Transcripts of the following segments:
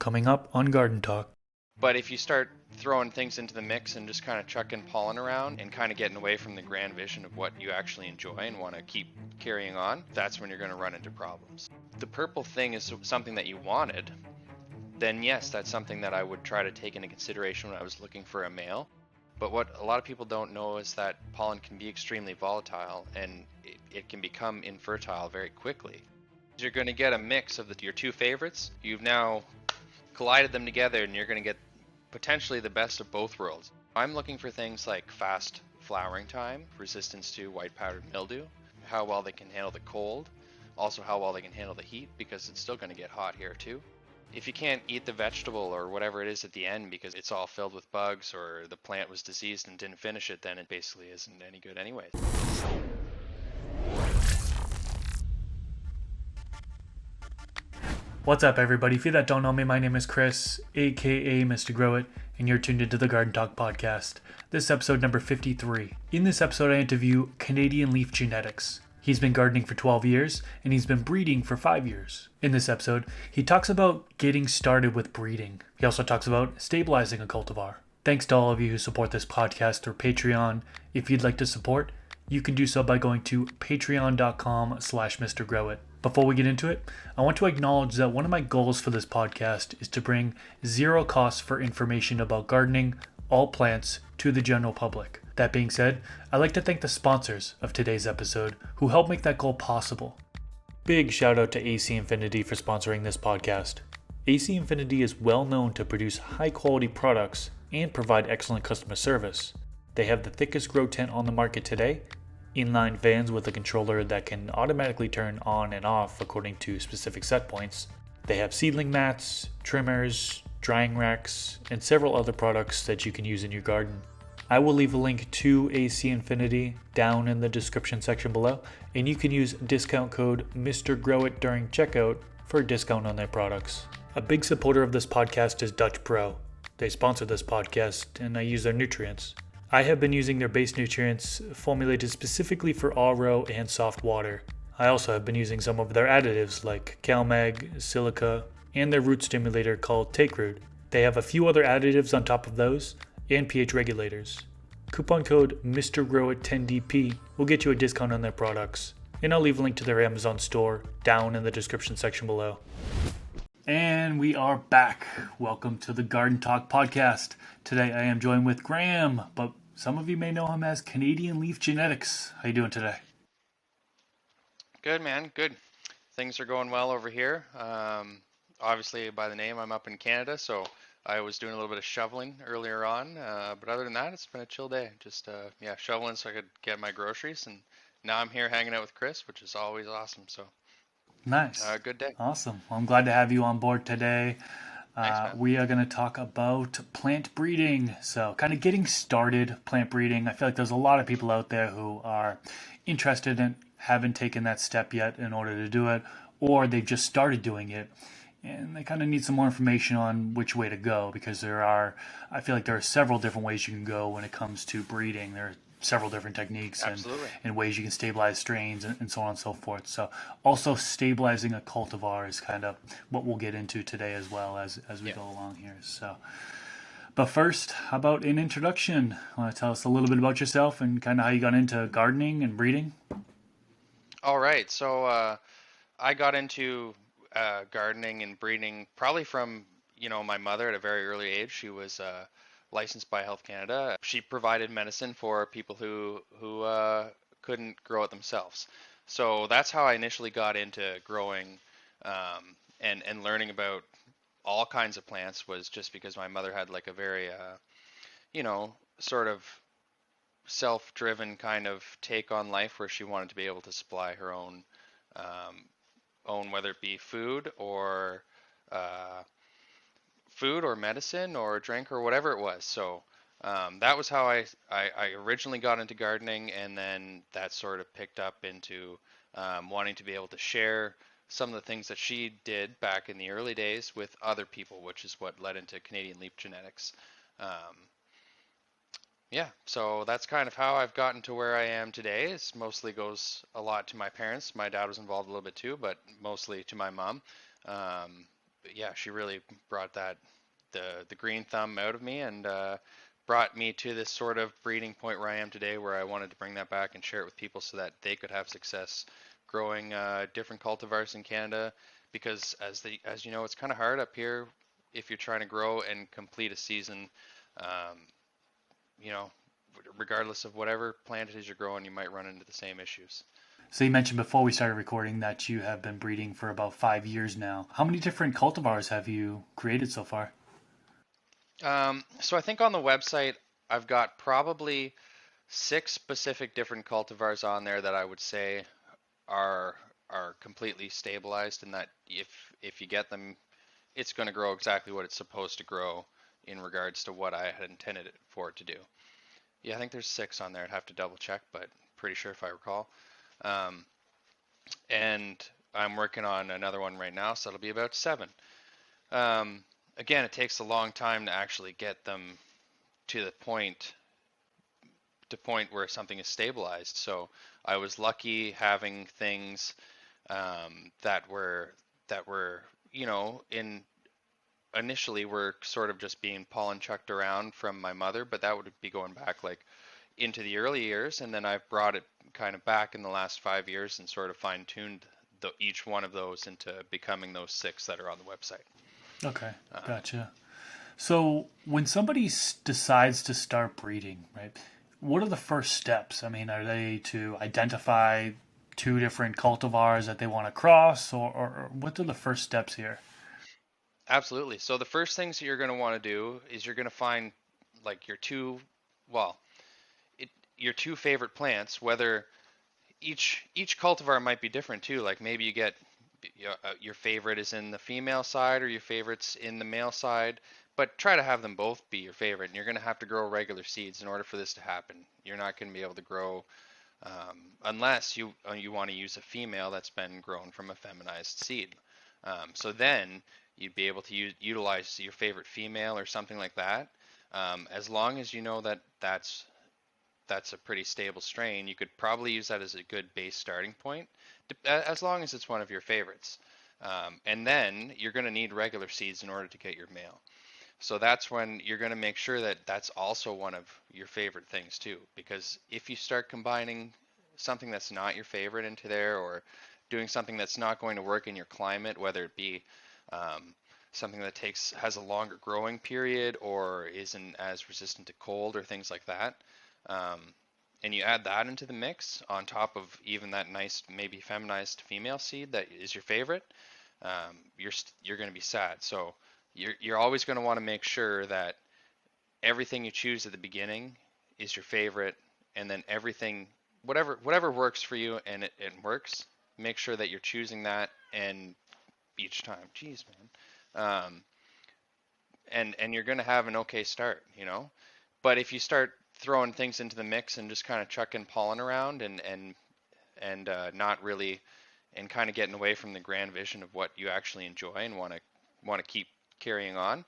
coming up on Garden Talk. But if you start throwing things into the mix and just kind of chucking pollen around and kind of getting away from the grand vision of what you actually enjoy and want to keep carrying on, that's when you're going to run into problems. The purple thing is something that you wanted, then yes, that's something that I would try to take into consideration when I was looking for a male. But what a lot of people don't know is that pollen can be extremely volatile and it can become infertile very quickly. You're going to get a mix of your two favorites. You've now collided them together and you're going to get potentially the best of both worlds. I'm looking for things like fast flowering time, resistance to white powdered mildew, how well they can handle the cold, also how well they can handle the heat, because it's still going to get hot here too. If you can't eat the vegetable or whatever it is at the end because it's all filled with bugs or the plant was diseased and didn't finish it, then it basically isn't any good anyways. What's up, everybody? If you that don't know me, my name is Chris, aka Mr. Grow It, and you're tuned into the Garden Talk podcast. This is episode number 53. In this episode, I interview Canadian Leaf Genetics. He's been gardening for 12 years, and he's been breeding for 5 years. In this episode, he talks about getting started with breeding. He also talks about stabilizing a cultivar. Thanks to all of you who support this podcast through Patreon. If you'd like to support, you can do so by going to patreon.com/MrGrowIt. Before we get into it, I want to acknowledge that one of my goals for this podcast is to bring zero cost for information about gardening, all plants, to the general public. That being said, I'd like to thank the sponsors of today's episode who helped make that goal possible. Big shout out to AC Infinity for sponsoring this podcast. AC Infinity is well known to produce high quality products and provide excellent customer service. They have the thickest grow tent on the market today, inline fans with a controller that can automatically turn on and off according to specific set points. They have seedling mats, trimmers, drying racks, and several other products that you can use in your garden. I will leave a link to AC Infinity down in the description section below, and you can use discount code MrGrowIt during checkout for a discount on their products. A big supporter of this podcast is Dutch Pro. They sponsor this podcast, and I use their nutrients. I have been using their base nutrients formulated specifically for all-row and soft water. I also have been using some of their additives like CalMag, Silica, and their root stimulator called Take Root. They have a few other additives on top of those, and pH regulators. Coupon code MrGrowIt10DP will get you a discount on their products, and I'll leave a link to their Amazon store down in the description section below. And we are back. Welcome to the Garden Talk podcast. Today I am joined with Graham, but some of you may know him as Canadian Leaf Genetics. How you doing today? Good, man. Good. Things are going well over here. Obviously, by the name, I'm up in Canada, so I was doing a little bit of shoveling earlier on. But other than that, it's been a chill day. Just shoveling so I could get my groceries, and now I'm here hanging out with Chris, which is always awesome. So nice. Good day. Awesome. Well, I'm glad to have you on board today. Thanks, we are going to talk about plant breeding. So kind of getting started plant breeding. I feel like there's a lot of people out there who are interested and haven't taken that step yet in order to do it, or they've just started doing it. And they kind of need some more information on which way to go, because I feel like there are several different ways you can go when it comes to breeding. There are several different techniques and ways you can stabilize strains and so on and so forth. So also stabilizing a cultivar is kind of what we'll get into today as well as we go along here. So, but first, how about an introduction? Want to tell us a little bit about yourself and kind of how you got into gardening and breeding? All right. So I got into gardening and breeding probably from my mother at a very early age. She was licensed by Health Canada. She provided medicine for people who couldn't grow it themselves. So that's how I initially got into growing and learning about all kinds of plants, was just because my mother had like a very sort of self-driven kind of take on life, where she wanted to be able to supply her own whether it be food or medicine or drink or whatever it was. So that was how I originally got into gardening, and then that sort of picked up into wanting to be able to share some of the things that she did back in the early days with other people, which is what led into Canadian Leaf Genetics. So that's kind of how I've gotten to where I am today. It mostly goes a lot to my parents. My dad was involved a little bit too, but mostly to my mom. yeah, she really brought the green thumb out of me, and brought me to this sort of breeding point where I am today, where I wanted to bring that back and share it with people so that they could have success growing different cultivars in Canada. Because as you know, it's kind of hard up here if you're trying to grow and complete a season. Um, you know, regardless of whatever plant it is you're growing, you might run into the same issues. So you mentioned before we started recording that you have been breeding for about 5 years now. How many different cultivars have you created so far? So I think on the website I've got probably six specific different cultivars on there that I would say are completely stabilized, and that if you get them, it's going to grow exactly what it's supposed to grow in regards to what I had intended it for it to do. Yeah, I think there's six on there. I'd have to double check, but pretty sure if I recall. Um, and I'm working on another one right now, so it'll be about seven. Um, Again, it takes a long time to actually get them to the point where something is stabilized. So I was lucky having things that were in initially were sort of just being pollen chucked around from my mother, but that would be going back like into the early years, and then I've brought it kind of back in the last 5 years and sort of fine tuned each one of those into becoming those six that are on the website. Okay, Um, gotcha. So when somebody decides to start breeding, right, what are the first steps? I mean, are they to identify two different cultivars that they want to cross, or what are the first steps here? Absolutely. So the first things that you're going to want to do is you're going to find like well, it, your two favorite plants. Whether each cultivar might be different too. Like maybe you get your favorite is in the female side or your favorite's in the male side, but try to have them both be your favorite. And you're going to have to grow regular seeds in order for this to happen. You're not going to be able to grow unless you want to use a female that's been grown from a feminized seed. So then you'd be able to utilize your favorite female or something like that. As long as you know that that's a pretty stable strain, you could probably use that as a good base starting point, as long as it's one of your favorites. And then you're going to need regular seeds in order to get your male. So that's when you're going to make sure that that's also one of your favorite things too. Because if you start combining something that's not your favorite into there, or doing something that's not going to work in your climate, whether it be um, something that has a longer growing period or isn't as resistant to cold or things like that, um, and you add that into the mix on top of even that nice maybe feminized female seed that is your favorite, you're going to be sad. So you're always going to want to make sure that everything you choose at the beginning is your favorite, and then everything, whatever works for you and it works, make sure that you're choosing that and each time. Jeez, man. And you're going to have an okay start. But if you start throwing things into the mix and just kind of chucking pollen around and not really, and kind of getting away from the grand vision of what you actually enjoy and want to keep carrying on,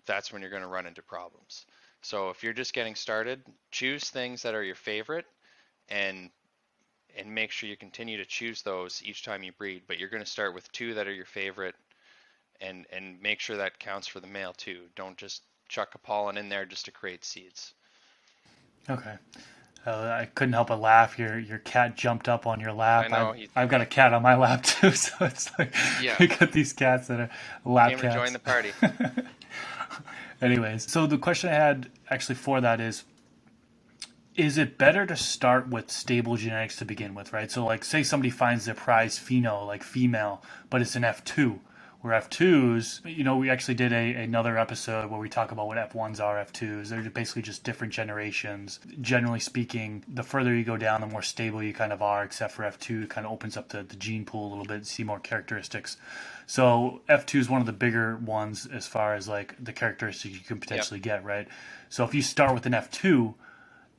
that's when you're going to run into problems. So if you're just getting started, choose things that are your favorite, and make sure you continue to choose those each time you breed. But you're going to start with two that are your favorite, and make sure that counts for the male too. Don't just chuck a pollen in there just to create seeds. Okay. I couldn't help but laugh. Your cat jumped up on your I lap. know I've got a cat on my lap too, so it's like yeah, I got these cats that are lap came to join cats. the party. Anyways, so the question I had actually for that is it better to start with stable genetics to begin with, right? So like say somebody finds their prize pheno, like female, but it's an F2, where F2s, we actually did another episode where we talk about what F1s are, F2s. They're basically just different generations. Generally speaking, the further you go down, the more stable you kind of are, except for F2, it kind of opens up the gene pool a little bit, see more characteristics. So F2 is one of the bigger ones as far as like the characteristics you can Yep. potentially get, right? So if you start with an F2,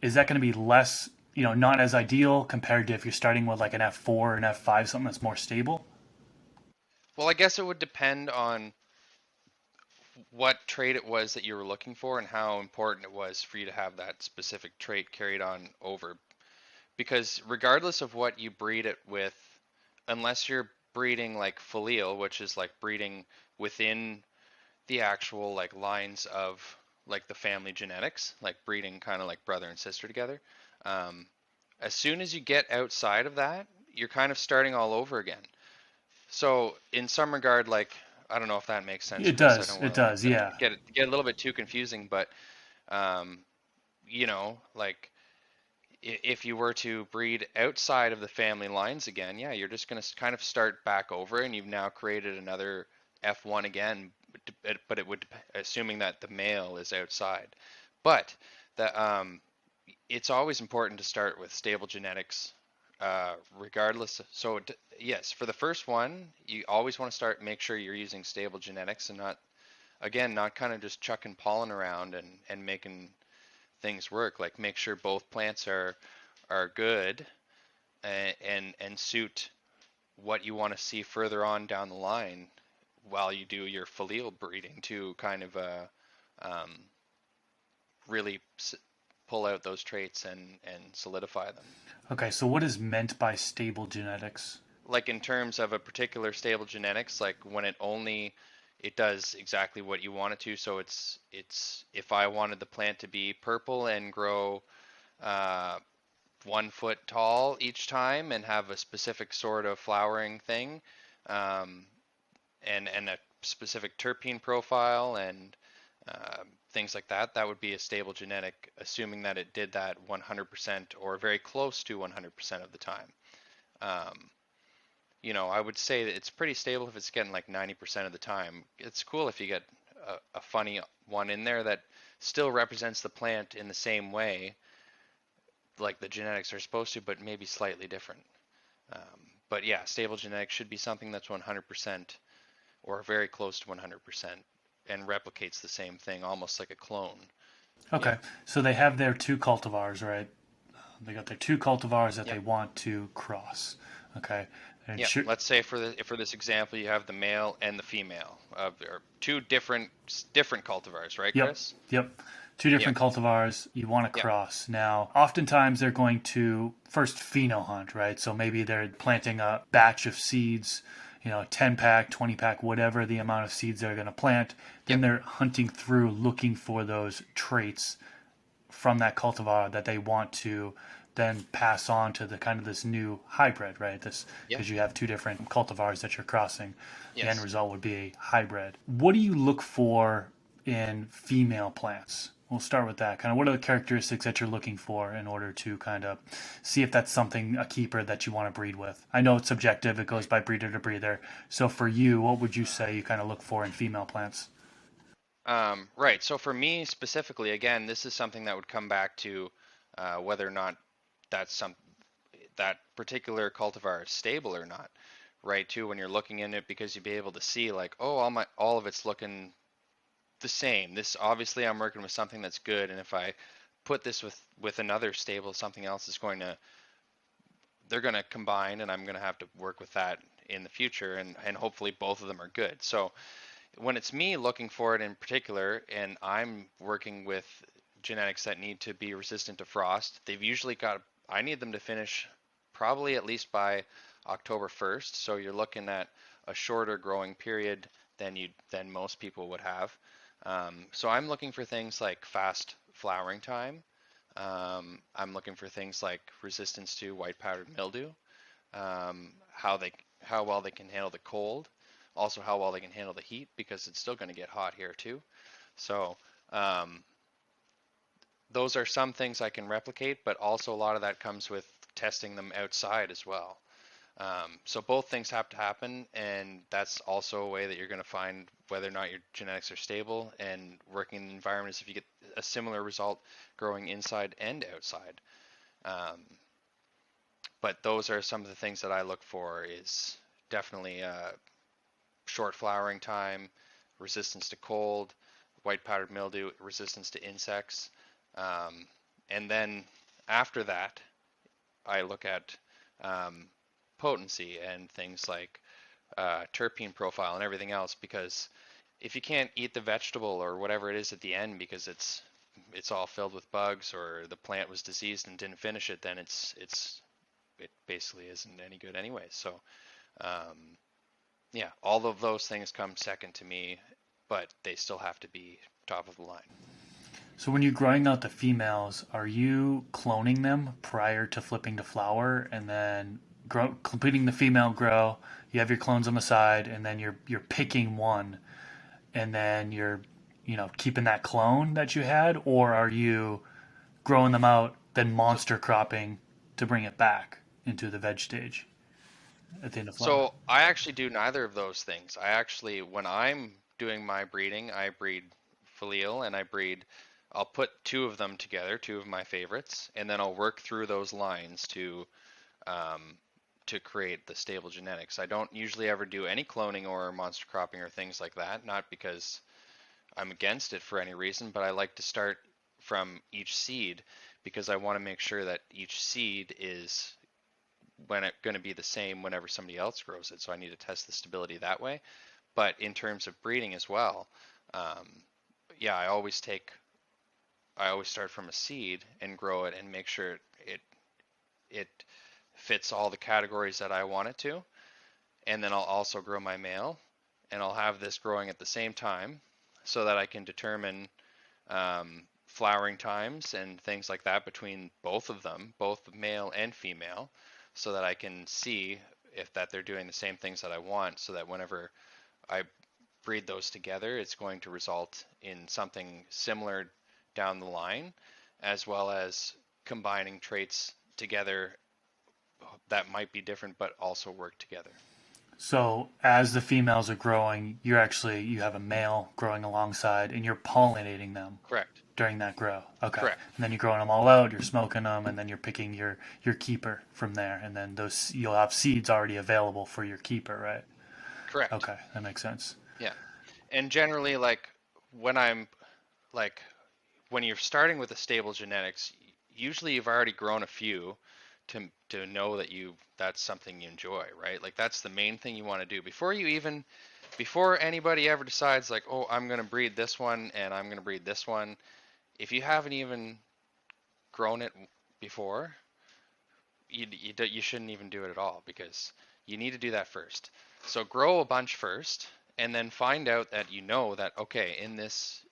is that going to be less, not as ideal compared to if you're starting with like an F4 or an F5, something that's more stable? Well, I guess it would depend on what trait it was that you were looking for and how important it was for you to have that specific trait carried on over. Because regardless of what you breed it with, unless you're breeding like filial, which is like breeding within the actual like lines of like the family genetics, like breeding kind of like brother and sister together. Um, as soon as you get outside of that, you're kind of starting all over again. So in some regard, like I don't know if that makes sense, It Chris. I does. don't It want to like does. Yeah. get a little bit too confusing, but um, like if you were to breed outside of the family lines again, yeah, you're just going to kind of start back over, and you've now created another F1 again, but it would, assuming that the male is outside. But the it's always important to start with stable genetics, regardless. So yes, for the first one, you always want to make sure you're using stable genetics and not, again, not kind of just chucking pollen around and making things work. Like make sure both plants are good and suit what you want to see further on down the line while you do your filial breeding to kind of um, really pull out those traits and solidify them. Okay. So what is meant by stable genetics? Like in terms of a particular stable genetics, like when it does exactly what you want it to. So it's if I wanted the plant to be purple and grow uh, 1 foot tall each time and have a specific sort of flowering thing, um, and a specific terpene profile and things like that, that would be a stable genetic, assuming that it did that 100% or very close to 100% of the time. Um, I would say that it's pretty stable if it's getting like 90% of the time. It's cool if you get a funny one in there that still represents the plant in the same way, like the genetics are supposed to, but maybe slightly different. But yeah, stable genetics should be something that's 100% or very close to 100% and replicates the same thing, almost like a clone. Yeah. Okay. So they have their two cultivars, right? They got their two cultivars that they Yep. want to cross. Okay. And Yeah. Let's say for this example, you have the male and the female of or two different cultivars, right, Yep. Chris? Yep. Two Yep. different cultivars you want to Yep. cross. Now, oftentimes they're going to first pheno hunt, right? So maybe they're planting a batch of seeds, 10 pack, 20 pack, whatever the amount of seeds they're going to plant. Then Yep. they're hunting through looking for those traits from that cultivar that they want to then pass on to the kind of this new hybrid, right? This Yep. because you have two different cultivars that you're crossing. The end Yes. result would be a hybrid. What do you look for in female plants? We'll start with that. Kind of what are the characteristics that you're looking for in order to kind of see if that's something, a keeper that you want to breed with? I know it's subjective, it goes by breeder to breeder. So for you, what would you say you kind of look for in female plants? Right. So for me specifically, again, this is something that would come back to whether or not that's that particular cultivar is stable or not, right? Too, when you're looking in it, because you'd be able to see like, oh, all of it's looking the same. This obviously I'm working with something that's good, and if I put this with another stable, something else is they're going to combine, and I'm going to have to work with that in the future, and hopefully both of them are good. So when it's me looking for it in particular, and I'm working with genetics that need to be resistant to frost, they've usually got, I need them to finish probably at least by October 1st. So you're looking at a shorter growing period than most people would have. So I'm looking for things like fast flowering time. I'm looking for things like resistance to white powdered mildew, um, how they how well they can handle the cold, also how well they can handle the heat because it's still going to get hot here too. So um, those are some things I can replicate, but also a lot of that comes with testing them outside as well. So both things have to happen, and that's also a way that you're going to find whether or not your genetics are stable and working in environments if you get a similar result growing inside and outside. Um, but those are some of the things that I look for is definitely short flowering time, resistance to cold, white powdered mildew, resistance to insects. Um, and then after that, I look at um, potency and things like terpene profile and everything else, because if you can't eat the vegetable or whatever it is at the end because it's all filled with bugs or the plant was diseased and didn't finish it, then it basically isn't any good anyway. So Yeah, all of those things come second to me, but they still have to be top of the line. So when you're growing out the females, are you cloning them prior to flipping to flower, and then completing the female grow? You have your clones on the side, and then you're picking one, and then you're keeping that clone that you had, or are you growing them out, then So, monster cropping to bring it back into the veg stage at the end of flower? so I actually do neither of those things. I actually, when I'm doing my breeding, I breed filial and I'll put two of them together, two of my favorites, and then I'll work through those lines um, to create the stable genetics. I don't usually ever do any cloning or monster cropping or things like that, not because I'm against it for any reason, but I like to start from each seed because I want to make sure that each seed is when it going to be the same whenever somebody else grows it. So I need to test the stability that way. But in terms of breeding as well, um, yeah, I always start from a seed and grow it and make sure it fits all the categories that I want it to. And then I'll also grow my male, and I'll have this growing at the same time so that I can determine flowering times and things like that between both of them, both male and female, so that I can see if that they're doing the same things that I want, so that whenever I breed those together, it's going to result in something similar down the line, as well as combining traits together that might be different but also work together. So as the females are growing, you have a male growing alongside, and you're pollinating them Correct. during that grow. Okay, Correct. and then you're growing them all out. You're smoking them, and then you're picking your keeper from there, and then those you'll have seeds already available for your keeper, right? Correct. Okay, that makes sense. Yeah. And generally, like when I'm like when you're starting with a stable genetics, usually you've already grown a few to know that that's something you enjoy, right? Like that's the main thing you want to do before anybody ever decides like, oh, I'm gonna breed this one and I'm gonna breed this one. If you haven't even grown it before, you shouldn't even do it at all because you need to do that first. So grow a bunch first, and then find out that you know that okay, in this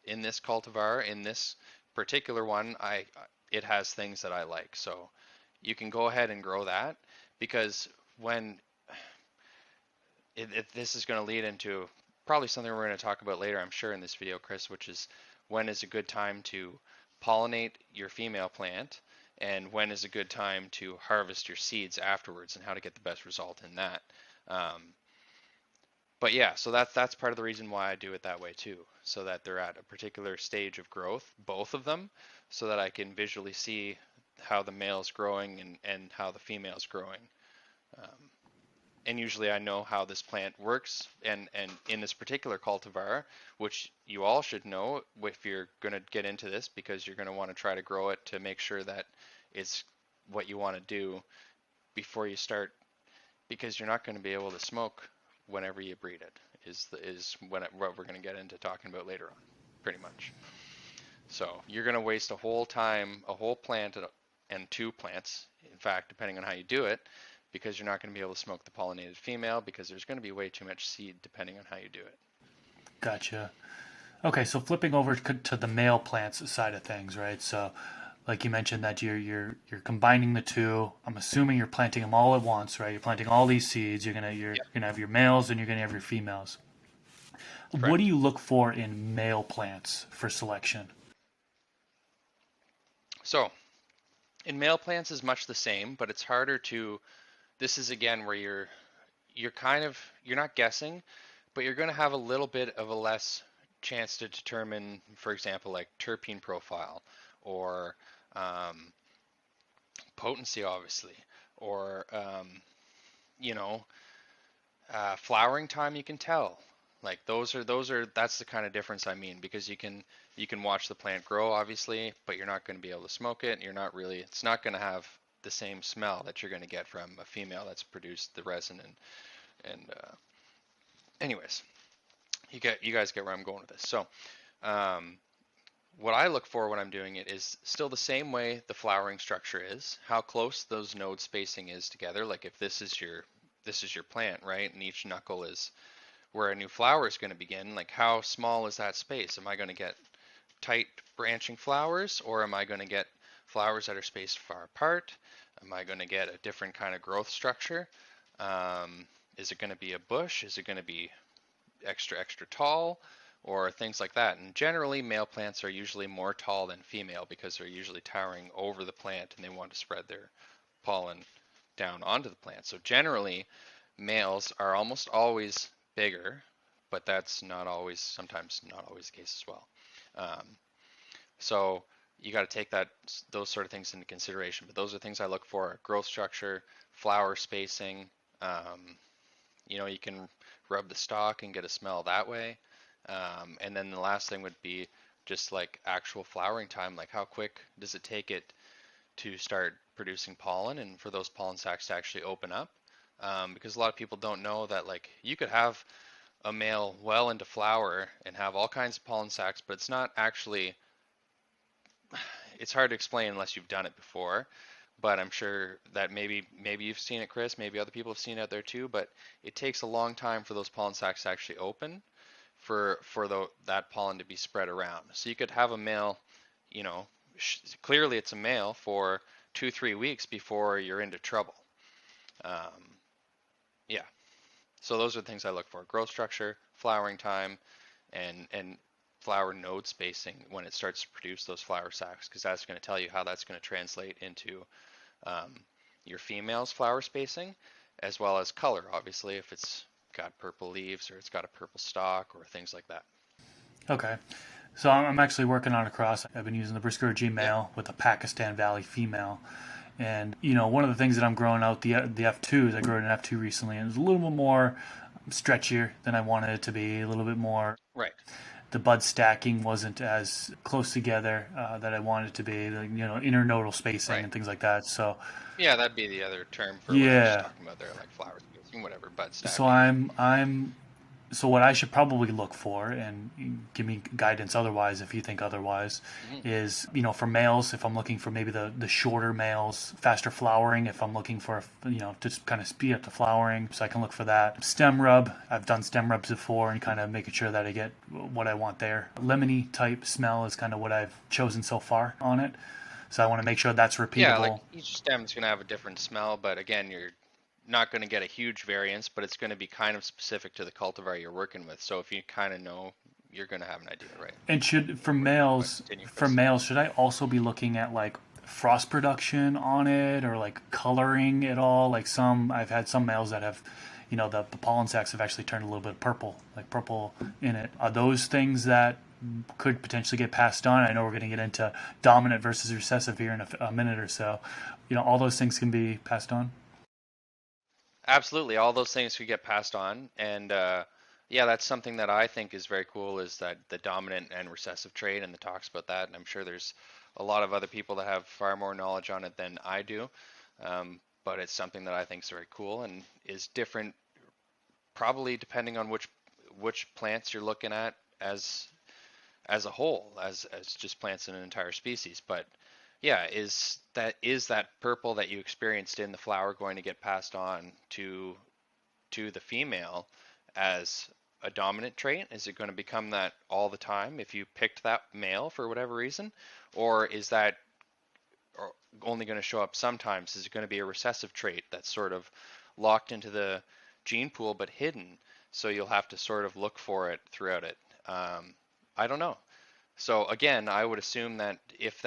cultivar, in this particular one, I it has things that I like. So you can go ahead and grow that because when this is going to lead into probably something we're going to talk about later, I'm sure, in this video, Chris, which is when is a good time to pollinate your female plant and when is a good time to harvest your seeds afterwards and how to get the best result in that. Um, but yeah, so that's part of the reason why I do it that way too, so that they're at a particular stage of growth, both of them, so that I can visually see how the male's growing and how the female's growing. Um, and usually I know how this plant works and in this particular cultivar, which you all should know if you're going to get into this because you're going to want to try to grow it to make sure that it's what you want to do before you start because you're not going to be able to smoke whenever you breed it what we're going to get into talking about later on pretty much. So you're going to waste a whole plant and two plants, in fact, depending on how you do it, because you're not going to be able to smoke the pollinated female because there's going to be way too much seed depending on how you do it. Gotcha. Okay, so flipping over to the male plants side of things, right? So, like you mentioned that you're combining the two. I'm assuming you're planting them all at once, right? You're planting all these seeds. You're Yep, gonna have your males and you're gonna have your females. What do correct. you look for in male plants for selection? So in male plants is much the same, but it's harder to. This is again where you're not guessing, but you're going to have a little bit of a less chance to determine, for example, like terpene profile or um, potency, obviously, or you know, flowering time. You can tell. Like that's the kind of difference I mean because you can watch the plant grow obviously, but you're not going to be able to smoke it. It's not going to have the same smell that you're going to get from a female that's produced the resin and anyways, you guys get where I'm going with this. So, um, what I look for when I'm doing it is still the same way the flowering structure is, how close those node spacing is together. Like if this is your this is your plant, right? And each knuckle is where a new flower is going to begin. Like, how small is that space? Am I going to get tight branching flowers, or am I going to get flowers that are spaced far apart? Am I going to get a different kind of growth structure? Is it going to be a bush? Is it going to be extra tall, or things like that? And generally, male plants are usually more tall than female because they're usually towering over the plant and they want to spread their pollen down onto the plant. So generally, males are almost always bigger, but that's not always, sometimes not always the case as well. Um, so you got to take those sort of things into consideration. But those are things I look for: growth structure, flower spacing. You can rub the stalk and get a smell that way. And then the last thing would be just like actual flowering time, like how quick does it take it to start producing pollen and for those pollen sacs to actually open up. Because a lot of people don't know that, like, you could have a male well into flower and have all kinds of pollen sacs, but it's not actually, it's hard to explain unless you've done it before. But I'm sure that maybe you've seen it, Chris, maybe other people have seen it out there too, but it takes a long time for those pollen sacs to actually open for that pollen to be spread around. So you could have a male, clearly it's a male for 2-3 weeks before you're into trouble. Yeah. So those are the things I look for: growth structure, flowering time, and flower node spacing when it starts to produce those flower sacs, because that's going to tell you how that's going to translate into your female's flower spacing, as well as color, obviously, if it's got purple leaves or it's got a purple stalk or things like that. Okay. So I'm actually working on a cross. I've been using the Briscoe G Yep. male with a Pakistan Valley female. And, one of the things that I'm growing out, the F2s, I grew an F2 recently, and it's a little bit more stretchier than I wanted it to be, a little bit more. Right. The bud stacking wasn't as close together that I wanted it to be, like, internodal spacing Right. and things like that. So, Yeah, that'd be the other term for what you're just yeah. talking about there, like flower spacing, whatever, bud So stacking. so what I should probably look for, and give me guidance otherwise if you think otherwise, Hmm. is, for males, if I'm looking for maybe the shorter males, faster flowering, if I'm looking for, just kind of speed up the flowering, so I can look for that. Stem rub, I've done stem rubs before and kind of making sure that I get what I want there. Lemony type smell is kind of what I've chosen so far on it. So I want to make sure that's Yeah, like repeatable. each stem's gonna have a different smell, but again, you're not going to get a huge variance, but it's going to be kind of specific to the cultivar you're working with. So if you kind of know, you're going to have an idea, right? And should But continue, for Chris. males, should I also be looking at like frost production on it or like coloring at all? Like I've had some males that have, the pollen sacs have actually turned a little bit purple, like purple in it. Are those things that could potentially get passed on? I know we're going to get into dominant versus recessive here in a minute or so. All those things can be passed on. Absolutely, all those things could get passed on, and yeah, that's something that I think is very cool, is that the dominant and recessive trait, and the talks about that. And I'm sure there's a lot of other people that have far more knowledge on it than I do, but it's something that I think is very cool and is different, probably depending on which plants you're looking at as a whole, as just plants in an entire species. But yeah, is that purple that you experienced in the flower going to get passed on to the female as a dominant trait? Is it going to become that all the time if you picked that male for whatever reason? Or is that only going to show up sometimes? Is it going to be a recessive trait that's sort of locked into the gene pool but hidden? So you'll have to sort of look for it throughout it. I don't know. So again, I would assume that if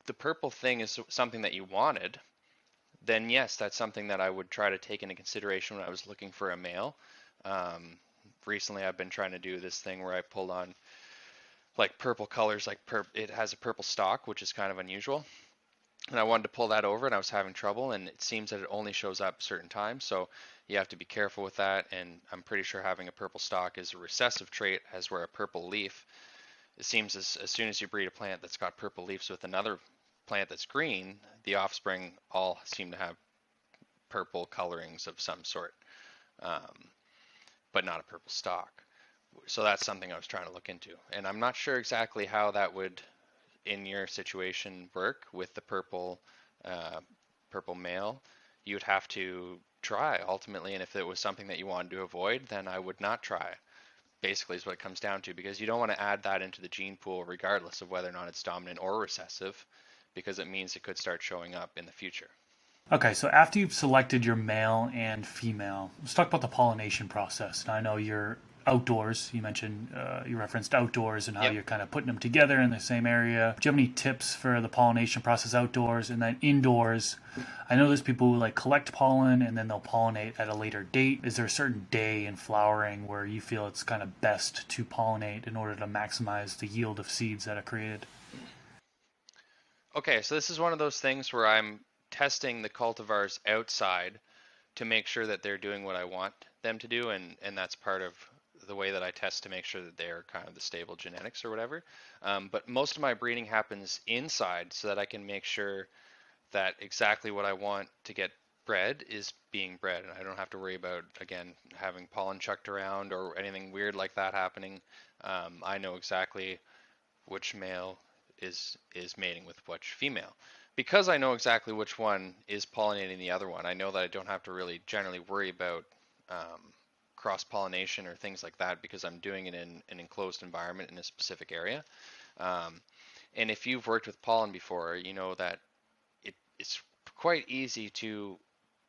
the purple thing is something that you wanted, then yes, that's something that I would try to take into consideration when I was looking for a male. Recently, I've been trying to do this thing where I pulled on like purple colors, like it has a purple stalk, which is kind of unusual. And I wanted to pull that over, and I was having trouble, and it seems that it only shows up certain times. So you have to be careful with that. And I'm pretty sure having a purple stalk is a recessive trait, as where a purple leaf, it seems as soon as you breed a plant that's got purple leaves with another plant that's green, the offspring all seem to have purple colorings of some sort, um, but not a purple stalk. So that's something I was trying to look into. And I'm not sure exactly how that would, in your situation, work with the purple male. You'd have to try ultimately. And if it was something that you wanted to avoid, then I would not try. Basically, is what it comes down to, because you don't want to add that into the gene pool regardless of whether or not it's dominant or recessive, because it means it could start showing up in the future. Okay, so after you've selected your male and female, let's talk about the pollination process. Now, I know you're outdoors. You mentioned, you referenced outdoors and how Yep. you're kind of putting them together in the same area. Do you have any tips for the pollination process outdoors? And then indoors, I know there's people who like collect pollen and then they'll pollinate at a later date. Is there a certain day in flowering where you feel it's kind of best to pollinate in order to maximize the yield of seeds that are created? Okay, so this is one of those things where I'm testing the cultivars outside to make sure that they're doing what I want them to do, and that's part of the way that I test to make sure that they're kind of the stable genetics or whatever. But most of my breeding happens inside so that I can make sure that exactly what I want to get bred is being bred, and I don't have to worry about, again, having pollen chucked around or anything weird like that happening. I know exactly which male is mating with which female. Because I know exactly which one is pollinating the other one, I know that I don't have to really generally worry about cross pollination or things like that, because I'm doing it in an enclosed environment in a specific area. Um, and if you've worked with pollen before, you know that it's quite easy to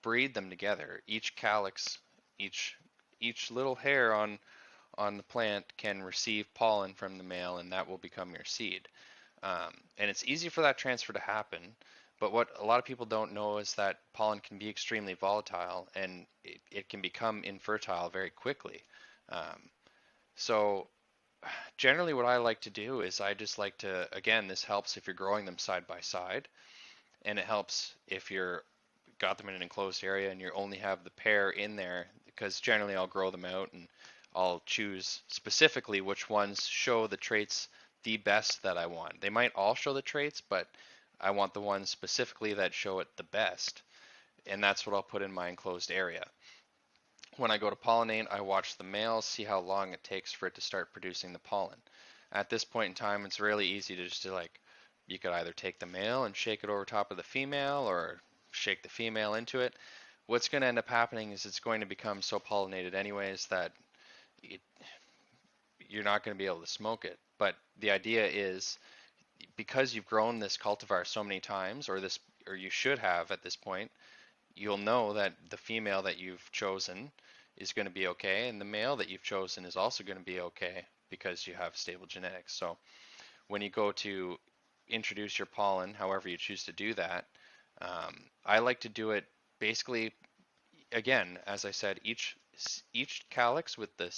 breed them together. Each calyx, each each little hair on the plant can receive pollen from the male, and that will become your seed. And it's easy for that transfer to happen. But what a lot of people don't know is that pollen can be extremely volatile, and it can become infertile very quickly. Um, so generally what I like to do is I just like to, again, this helps if you're growing them side by side, and it helps if you're got them in an enclosed area and you only have the pair in there, because generally I'll grow them out and I'll choose specifically which ones show the traits the best that I want. They might all show the traits, but I want the ones specifically that show it the best. And that's what I'll put in my enclosed area. When I go to pollinate, I watch the males, see how long it takes for it to start producing the pollen. At this point in time, it's really easy to just like, you could either take the male and shake it over top of the female, or shake the female into it. What's going to end up happening is it's going to become so pollinated anyways that it, you're not going to be able to smoke it. But the idea is, because you've grown this cultivar so many times, or you should have at this point, you'll know that the female that you've chosen is going to be okay, and the male that you've chosen is also going to be okay, because you have stable genetics. So when you go to introduce your pollen, however you choose to do that, I like to do it basically, again, as I said, each calyx with the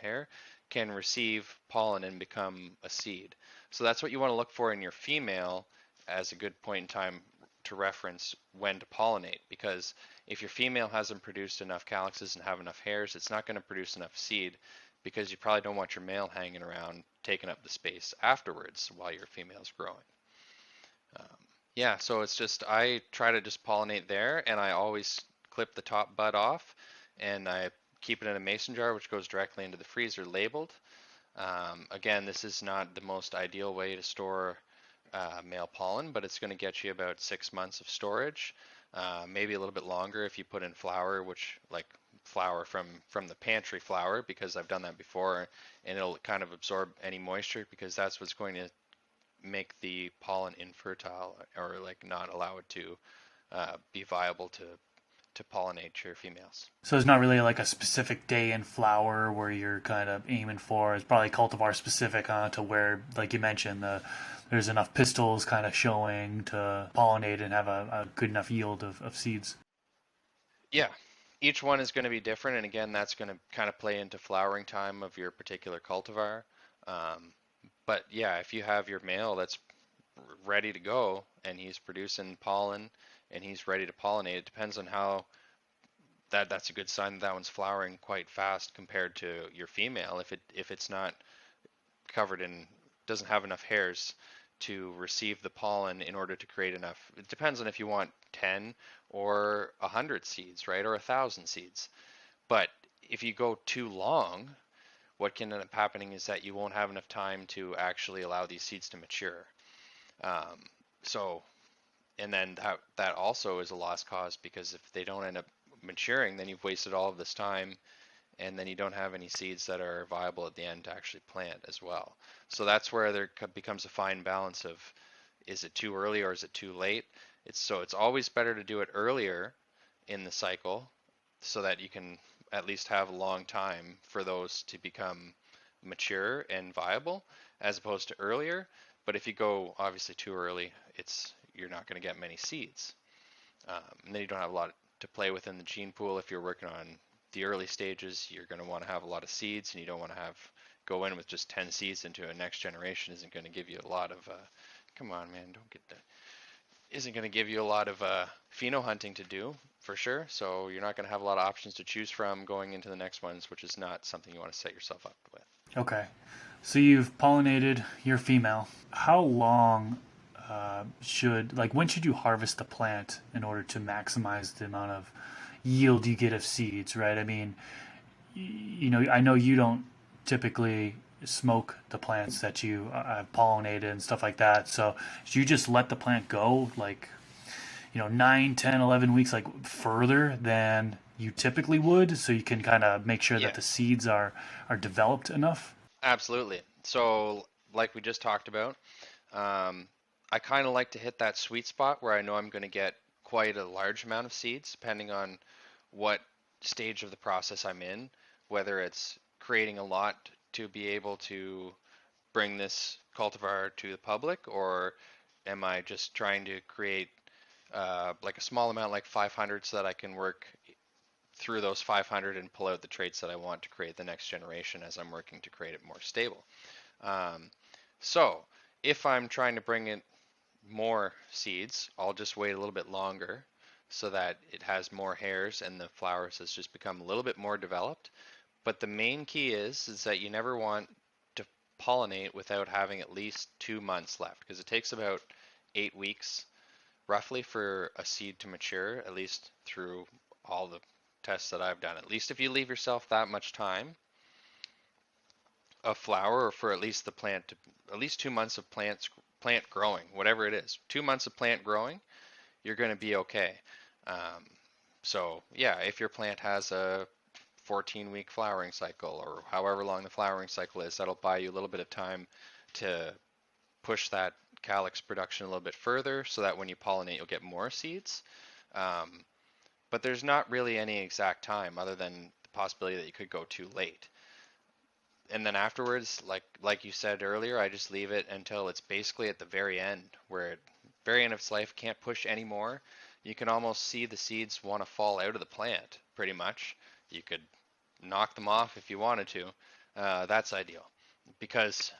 hair can receive pollen and become a seed. So that's what you want to look for in your female as a good point in time to reference when to pollinate, because if your female hasn't produced enough calyxes and have enough hairs, it's not going to produce enough seed, because you probably don't want your male hanging around taking up the space afterwards while your female's growing. Um, yeah, so it's just, I try to just pollinate there, and I always clip the top bud off, and I keep it in a mason jar, which goes directly into the freezer labeled. Again, this is not the most ideal way to store male pollen, but it's going to get you about 6 months of storage, maybe a little bit longer if you put in flour, which like flour from the pantry flour, because I've done that before, and it'll kind of absorb any moisture, because that's what's going to make the pollen infertile, or like not allow it to be viable to pollinate your females. So there's not really like a specific day in flower where you're kind of aiming for. It's probably cultivar specific, to where, like you mentioned, there's enough pistils kind of showing to pollinate and have a good enough yield of seeds. Yeah, each one is going to be different, and again, that's going to kind of play into flowering time of your particular cultivar. Um, but yeah, if you have your male that's ready to go and he's producing pollen and he's ready to pollinate, it depends on how that's a good sign that that one's flowering quite fast compared to your female. If it's not covered in, doesn't have enough hairs to receive the pollen in order to create enough. It depends on if you want 10 or 100 seeds, right? Or 1,000 seeds. But if you go too long, what can end up happening is that you won't have enough time to actually allow these seeds to mature. Um, so And then that also is a lost cause, because if they don't end up maturing, then you've wasted all of this time, and then you don't have any seeds that are viable at the end to actually plant as well. So that's where there becomes a fine balance of, is it too early or is it too late? It's always better to do it earlier in the cycle, so that you can at least have a long time for those to become mature and viable, as opposed to earlier. But if you go obviously too early, you're not going to get many seeds. And then you don't have a lot to play with in the gene pool. If you're working on the early stages, you're going to want to have a lot of seeds, and you don't want to go in with just 10 seeds into a next generation. Isn't going to give you a lot of come on, man, don't get that. Isn't going to give you a lot of pheno hunting to do, for sure. So you're not going to have a lot of options to choose from going into the next ones, which is not something you want to set yourself up with. Okay. So you've pollinated your female. How long when should you harvest the plant in order to maximize the amount of yield you get of seeds, right? I mean, I know you don't typically smoke the plants that you pollinated and stuff like that. So you just let the plant go 9, 10, 11 weeks, like further than you typically would, so you can kind of make sure Yeah, that the seeds are developed enough. absolutely. So like we just talked about, um, I kind of like to hit that sweet spot where I know I'm going to get quite a large amount of seeds, depending on what stage of the process I'm in, whether it's creating a lot to be able to bring this cultivar to the public, or am I just trying to create like a small amount, like 500, so that I can work through those 500 and pull out the traits that I want to create the next generation as I'm working to create it more stable. Um, so if I'm trying to bring in more seeds, I'll just wait a little bit longer so that it has more hairs and the flowers has just become a little bit more developed. But the main key is that you never want to pollinate without having at least 2 months left, because it takes about 8 weeks roughly for a seed to mature, at least through all the tests that I've done. At least if you leave yourself that much time of flower, or for at least the plant to, at least 2 months of plant growing, whatever it is, 2 months of plant growing, you're going to be okay. Um, so yeah, if your plant has a 14-week flowering cycle, or however long the flowering cycle is, that'll buy you a little bit of time to push that calyx production a little bit further, so that when you pollinate, you'll get more seeds. Um, but there's not really any exact time, other than the possibility that you could go too late. And then afterwards, like you said earlier, I just leave it until it's basically at the very end, where very end of its life, can't push anymore. You can almost see the seeds want to fall out of the plant, pretty much. You could knock them off if you wanted to. That's ideal, because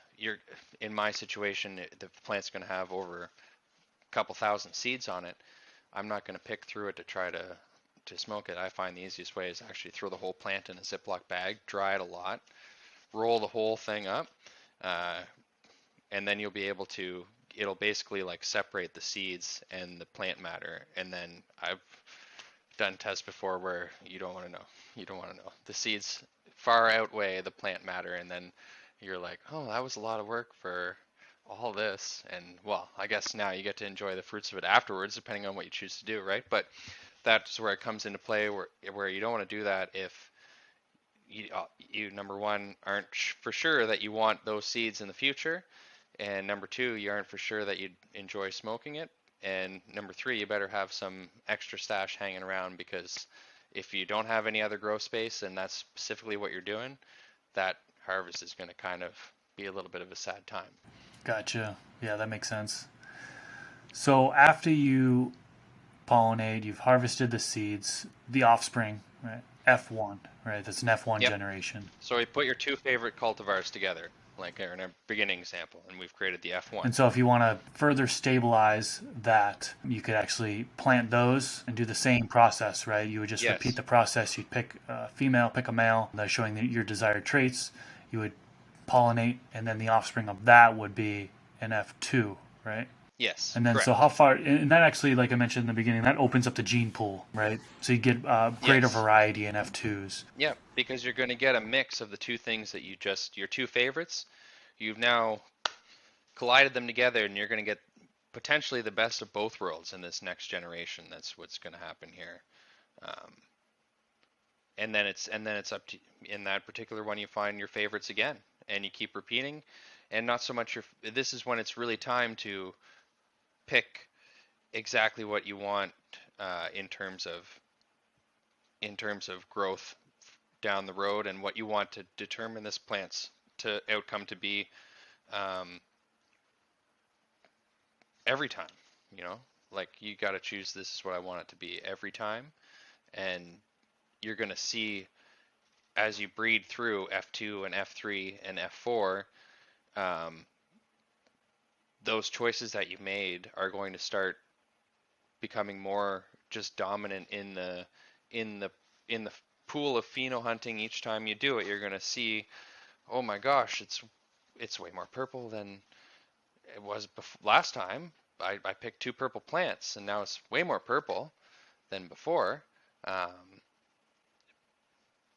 in my situation, the plant's going to have over a couple thousand seeds on it. I'm not going to pick through it to try to smoke it. I find the easiest way is actually throw the whole plant in a Ziploc bag, dry it a lot, roll the whole thing up, uh, and then you'll be able to, it'll basically like separate the seeds and the plant matter. And then I've done tests before where you don't want to know. You don't want to know. The seeds far outweigh the plant matter, and then you're like, oh, that was a lot of work for all this. And well, I guess now you get to enjoy the fruits of it afterwards, depending on what you choose to do, right? But that's where it comes into play, where you don't want to do that if you number one aren't for sure that you want those seeds in the future, and number two, you aren't for sure that you'd enjoy smoking it, and number three, you better have some extra stash hanging around, because if you don't have any other grow space and that's specifically what you're doing, that harvest is going to kind of be a little bit of a sad time. Gotcha. Yeah, that makes sense. So after you pollinate, you've harvested the seeds, the offspring, right? F1, right? That's an F1 Yep. generation. So we put your two favorite cultivars together, like in our beginning example, and we've created the F1. And so if you want to further stabilize that, you could actually plant those and do the same process, right? You would just repeat Yes. the process. You'd pick a female, pick a male, showing your desired traits. You would pollinate, and then the offspring of that would be an F2, right? Yes. And then, so Correct. how far, and that actually, like I mentioned in the beginning, that opens up the gene pool, right? So you get greater Yes. variety in F2s. Yeah, because you're going to get a mix of the two things that your two favorites. You've now collided them together, and you're going to get potentially the best of both worlds in this next generation. That's what's going to happen here. Um, and then it's up to, in that particular one, you find your favorites again, and you keep repeating, and not so much this is when it's really time to pick exactly what you want in terms of growth down the road, and what you want to determine this plant's outcome to be um, every time. You know, like you got to choose, this is what I want it to be every time, and you're going to see as you breed through F2 and F3 and F4, those choices that you made are going to start becoming more just dominant in the pool of pheno hunting. Each time you do it, you're going to see, oh my gosh, it's way more purple than it was last time. I picked 2 purple plants, and now it's way more purple than before.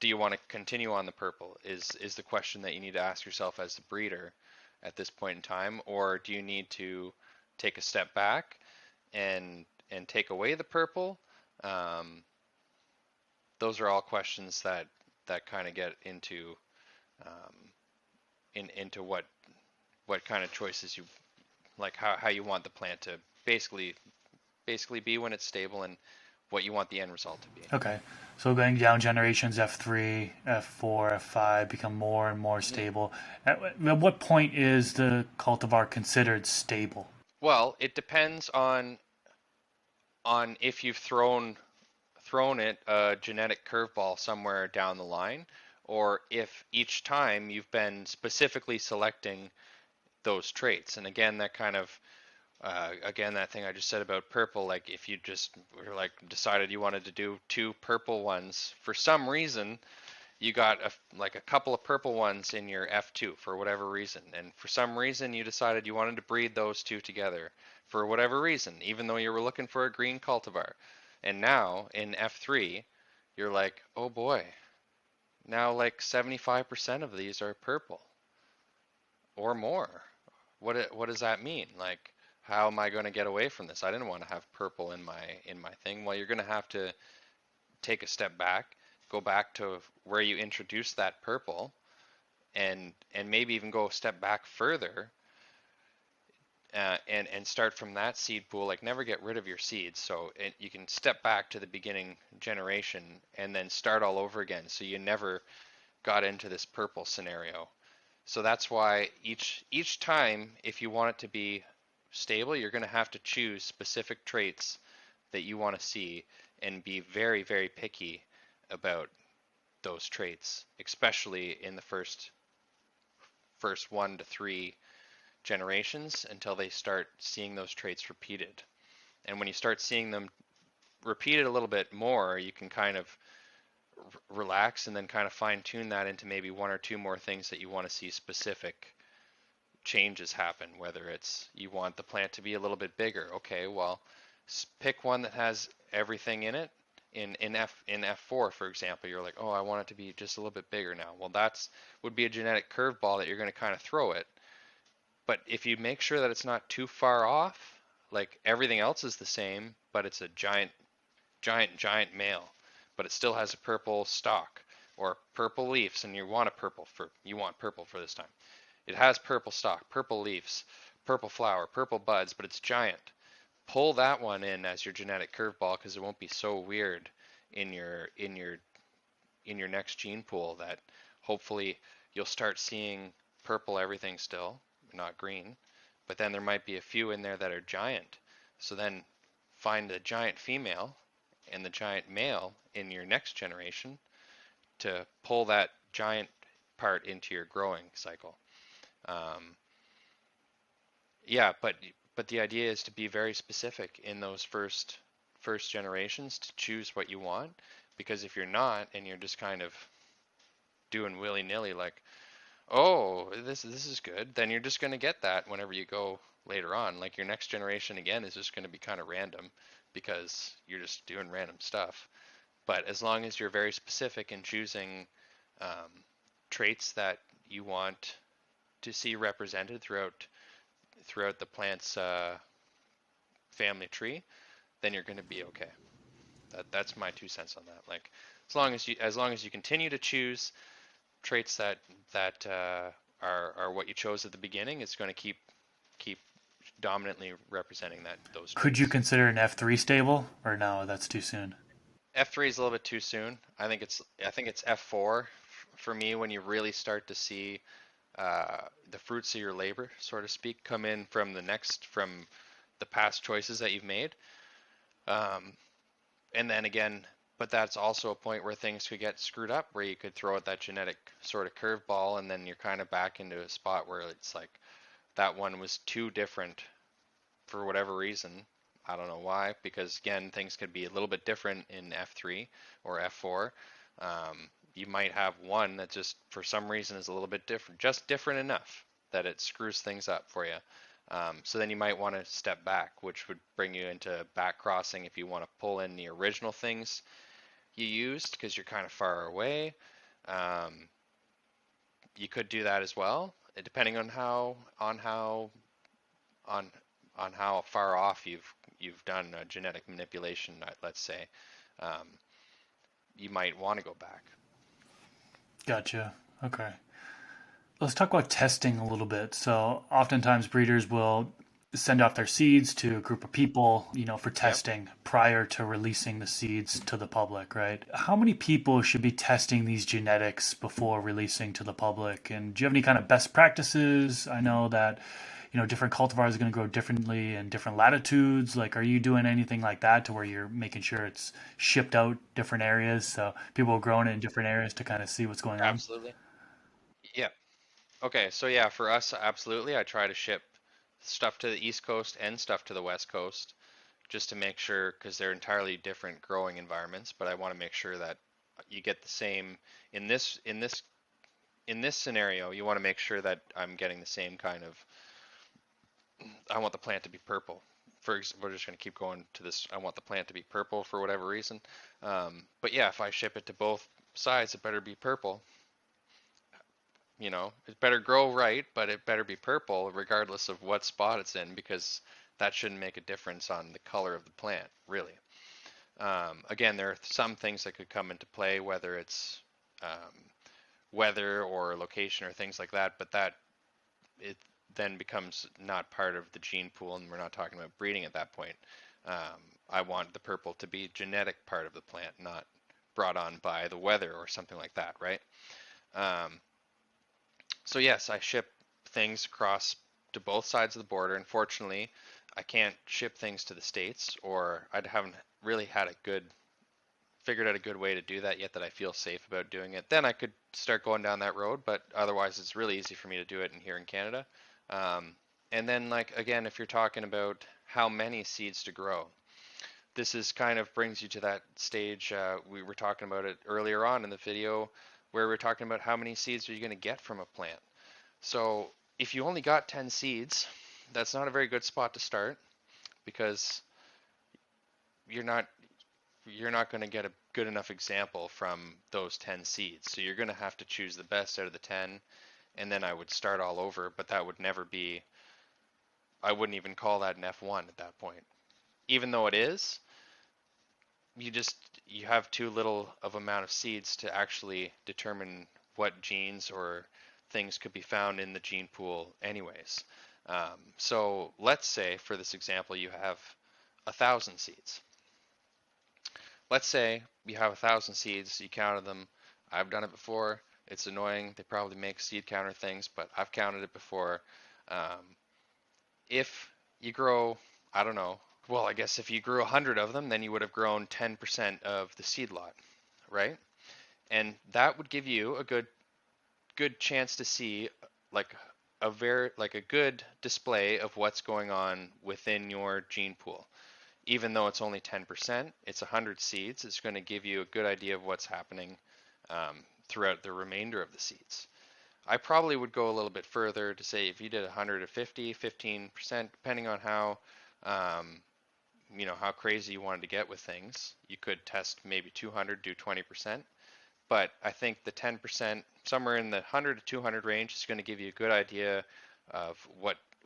Do you want to continue on the purple is the question that you need to ask yourself as the breeder at this point in time, or do you need to take a step back and take away the purple? Those are all questions that kind of get into into what kind of choices you like, how you want the plant to basically be when it's stable, and what you want the end result to be. Okay, so going down generations, F3, F4, F5 become more and more stable. At what point is the cultivar considered stable? Well, it depends on if you've thrown it a genetic curveball somewhere down the line, or if each time you've been specifically selecting those traits. And again, that kind of again, that thing I just said about purple, like if you just were like decided you wanted to do 2 purple ones, for some reason you got like a couple of purple ones in your F2 for whatever reason, and for some reason you decided you wanted to breed those 2 together for whatever reason, even though you were looking for a green cultivar. And now in F3, you're like, oh boy, now like 75% of these are purple or more. What does that mean? Like, how am I going to get away from this? I didn't want to have purple in my thing. Well, you're going to have to take a step back, go back to where you introduced that purple, and maybe even go a step back further, and start from that seed pool. Like, never get rid of your seeds. So you can step back to the beginning generation and then start all over again. So you never got into this purple scenario. So that's why each time, if you want it to be stable, you're going to have to choose specific traits that you want to see, and be very, very picky about those traits, especially in the first 1 to 3 generations, until they start seeing those traits repeated. And when you start seeing them repeated a little bit more, you can kind of relax and then kind of fine tune that into maybe 1 or 2 more things that you want to see specific changes happen. Whether it's you want the plant to be a little bit bigger, okay, well, pick one that has everything in it. In F4, for example, you're like, oh, I want it to be just a little bit bigger now. Well, that's would be a genetic curveball that you're going to kind of throw it. But if you make sure that it's not too far off, like everything else is the same, but it's a giant male, but it still has a purple stalk or purple leaves, and you want purple for this time. It has purple stalk, purple leaves, purple flower, purple buds, but it's giant. Pull that one in as your genetic curveball, because it won't be so weird in your next gene pool, that hopefully you'll start seeing purple everything still, not green, but then there might be a few in there that are giant. So then find the giant female and the giant male in your next generation to pull that giant part into your growing cycle. Yeah, but the idea is to be very specific in those first generations to choose what you want, because if you're not, and you're just kind of doing willy-nilly, like, oh, this is good, then you're just going to get that whenever you go later on. Like, your next generation again is just going to be kind of random, because you're just doing random stuff. But as long as you're very specific in choosing traits that you want to see represented throughout the plant's family tree, then you're going to be okay. That's my 2 cents on that. Like, as long as you continue to choose traits that are what you chose at the beginning, it's going to keep dominantly representing those Could you traits. consider an F3 stable, or no, that's too soon? F3 is a little bit too soon. I think it's F4 for me when you really start to see the fruits of your labor, so to speak, come in from the past choices that you've made. Um, and then again, but that's also a point where things could get screwed up, where you could throw out that genetic sort of curveball, and then you're kind of back into a spot where it's like that one was too different for whatever reason. I don't know why, because again, things could be a little bit different in F3 or F4. You might have one that just for some reason is a little bit different, just different enough that it screws things up for you. So then you might want to step back, which would bring you into back crossing if you want to pull in the original things you used because you're kind of far away. Um, you could do that as well, depending on on how far off you've done genetic manipulation. Let's say um, you might want to go back. Gotcha. Okay. Let's talk about testing a little bit. So, oftentimes breeders will send off their seeds to a group of people, for Yep. testing prior to releasing the seeds to the public, right? How many people should be testing these genetics before releasing to the public? And do you have any kind of best practices? I know that, different cultivars are going to grow differently in different latitudes. Like, are you doing anything like that to where you're making sure it's shipped out different areas so people are growing it in different areas to kind of see what's going on? Absolutely. Yep. Okay, so yeah, for us, absolutely, I try to ship stuff to the East Coast and stuff to the West Coast just to make sure, because they're entirely different growing environments, but I want to make sure that you get the same in this scenario. You want to make sure that I'm getting the same kind of. I want the plant to be purple. We're just going to keep going to this. I want the plant to be purple for whatever reason. But yeah, if I ship it to both sides, it better be purple. It better grow right, but it better be purple regardless of what spot it's in, because that shouldn't make a difference on the color of the plant, really. Again, there are some things that could come into play, whether it's weather or location or things like that, but that it then becomes not part of the gene pool, and we're not talking about breeding at that point. I want the purple to be genetic part of the plant, not brought on by the weather or something like that, right? Um, so yes, I ship things across to both sides of the border. Unfortunately, I can't ship things to the States, or I haven't really had a good figured out a good way to do that yet that I feel safe about doing it. Then I could start going down that road, but otherwise it's really easy for me to do it in here in Canada. Um, and then like again, if you're talking about how many seeds to grow, this is kind of brings you to that stage. We were talking about it earlier on in the video where we're talking about how many seeds are you going to get from a plant. So if you only got 10 seeds, that's not a very good spot to start, because you're not you're not going to get a good enough example from those 10 seeds. So you're going to have to choose the best out of the 10, and then I would start all over, but that would never be, I wouldn't even call that an F1 at that point. Even though it is, you just, you have too little of amount of seeds to actually determine what genes or things could be found in the gene pool anyways. So let's say for this example, you have 1,000 seeds. Let's say you have 1,000 seeds, you counted them. I've done it before. It's annoying. They probably make seed counter things, but I've counted it before. Um, if you grow, I don't know, well, I guess if you grew 100 of them, then you would have grown 10% of the seed lot, right? And that would give you a good chance to see like a good display of what's going on within your gene pool. Even though it's only 10%, it's 100 seeds. It's going to give you a good idea of what's happening throughout the remainder of the seeds. I probably would go a little bit further to say if you did 150, 15%, depending on um, how crazy you wanted to get with things. You could test maybe 200, do 20%. But I think the 10%, somewhere in the 100 to 200 range, is going to give you a good idea of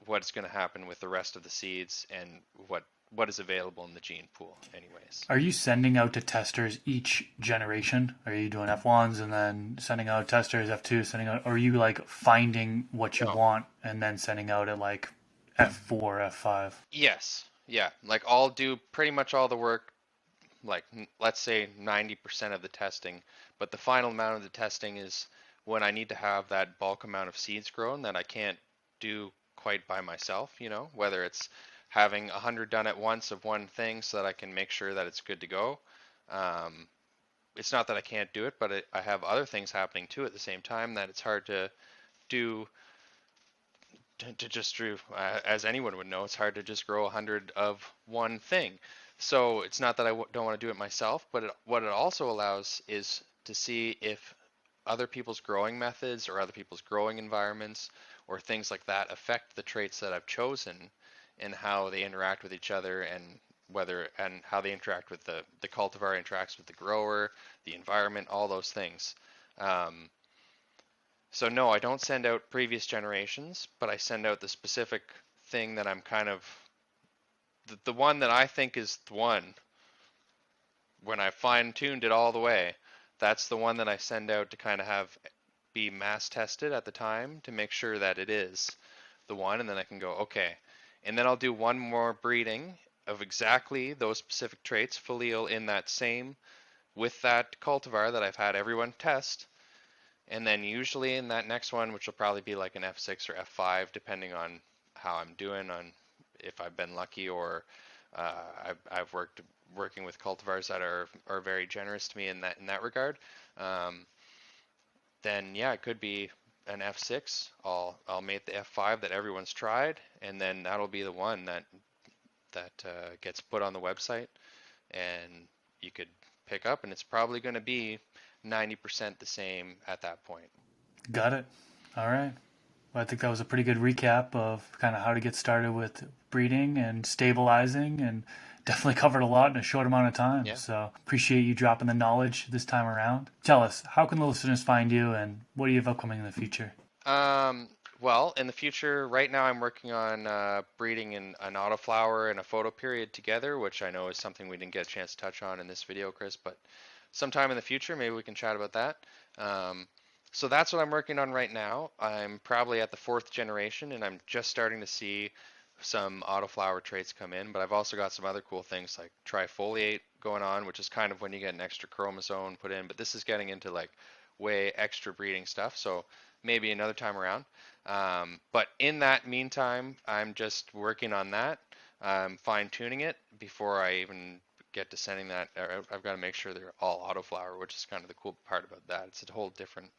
what's going to happen with the rest of the seeds and what is available in the gene pool anyways. Are you sending out to testers each generation? Are you doing F1s and then sending out testers, F2, sending out, or are you like finding what you No. want and then sending out at like F4, F5? Yes. Yeah. Like I'll do pretty much all the work, like let's say 90% of the testing, but the final amount of the testing is when I need to have that bulk amount of seeds grown that I can't do quite by myself, whether it's having 100 done at once of one thing so that I can make sure that it's good to go. Um, it's not that I can't do it, but I have other things happening too at the same time that it's hard to do. To just do, as anyone would know, it's hard to just grow 100 of one thing. So it's not that I don't want to do it myself, but what it also allows is to see if other people's growing methods or other people's growing environments or things like that affect the traits that I've chosen and how they interact with each other and how they interact with the cultivar interacts with the grower, the environment, all those things. So no, I don't send out previous generations, but I send out the specific thing that I'm kind of the one that I think is the one. When I fine-tuned it all the way, that's the one that I send out to kind of have be mass tested at the time to make sure that it is the one, and then I can go, okay. And then I'll do one more breeding of exactly those specific traits, folial in that same, with that cultivar that I've had everyone test. And then usually in that next one, which will probably be like an F6 or F5, depending on how I'm doing, on if I've been lucky or I've working with cultivars that are very generous to me in that regard. Then yeah, it could be an F6. I'll make the F5 that everyone's tried, and then that'll be the one that gets put on the website, and you could pick up, and it's probably going to be 90% the same at that point. Got it. All right. Well, I think that was a pretty good recap of kind of how to get started with breeding and stabilizing, and definitely covered a lot in a short amount of time. Yeah. So appreciate you dropping the knowledge this time around. Tell us, how can the listeners find you and what do you have upcoming in the future? Well, in the future, right now I'm working on breeding an autoflower and a photoperiod together, which I know is something we didn't get a chance to touch on in this video, Chris, but sometime in the future, maybe we can chat about that. So that's what I'm working on right now. I'm probably at the 4th generation, and I'm just starting to see some autoflower traits come in, but I've also got some other cool things like trifoliate going on, which is kind of when you get an extra chromosome put in, but this is getting into like way extra breeding stuff, so maybe another time around. But in that meantime, I'm just working on that. I'm fine-tuning it before I even get to sending that. I've got to make sure they're all autoflower, which is kind of the cool part about that. It's a whole different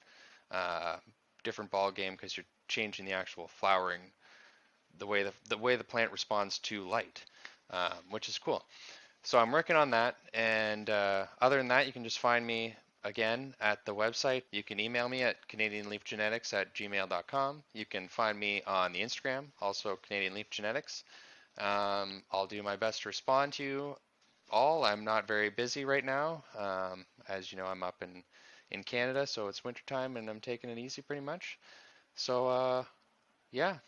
ball game because you're changing the actual flowering, the way the plant responds to light, which is cool. So I'm working on that, and other than that, you can just find me again at the website. You can email me at canadianleafgenetics@gmail.com. You can find me on the Instagram, also Canadian Leaf Genetics. I'll do my best to respond to you all. I'm not very busy right now. As you know, I'm up in Canada, so it's wintertime and I'm taking it easy pretty much. So yeah,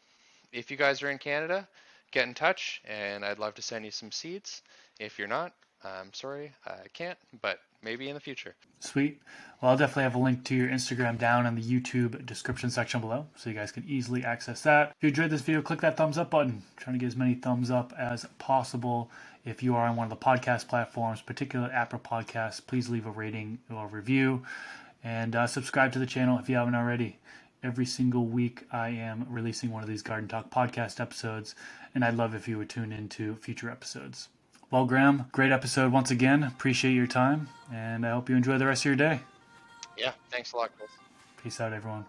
if you guys are in Canada, get in touch and I'd love to send you some seeds. If you're not, I'm sorry, I can't, but maybe in the future. Sweet. Well, I'll definitely have a link to your Instagram down in the YouTube description section below, so you guys can easily access that. If you enjoyed this video, click that thumbs up button. I'm trying to get as many thumbs up as possible. If you are on one of the podcast platforms, particularly Apple Podcasts, please leave a rating or review, and subscribe to the channel if you haven't already. Every single week I am releasing one of these Garden Talk podcast episodes, and I'd love if you would tune into future episodes. Well, Graham, great episode once again. Appreciate your time, and I hope you enjoy the rest of your day. Yeah, thanks a lot, Chris. Peace out, everyone.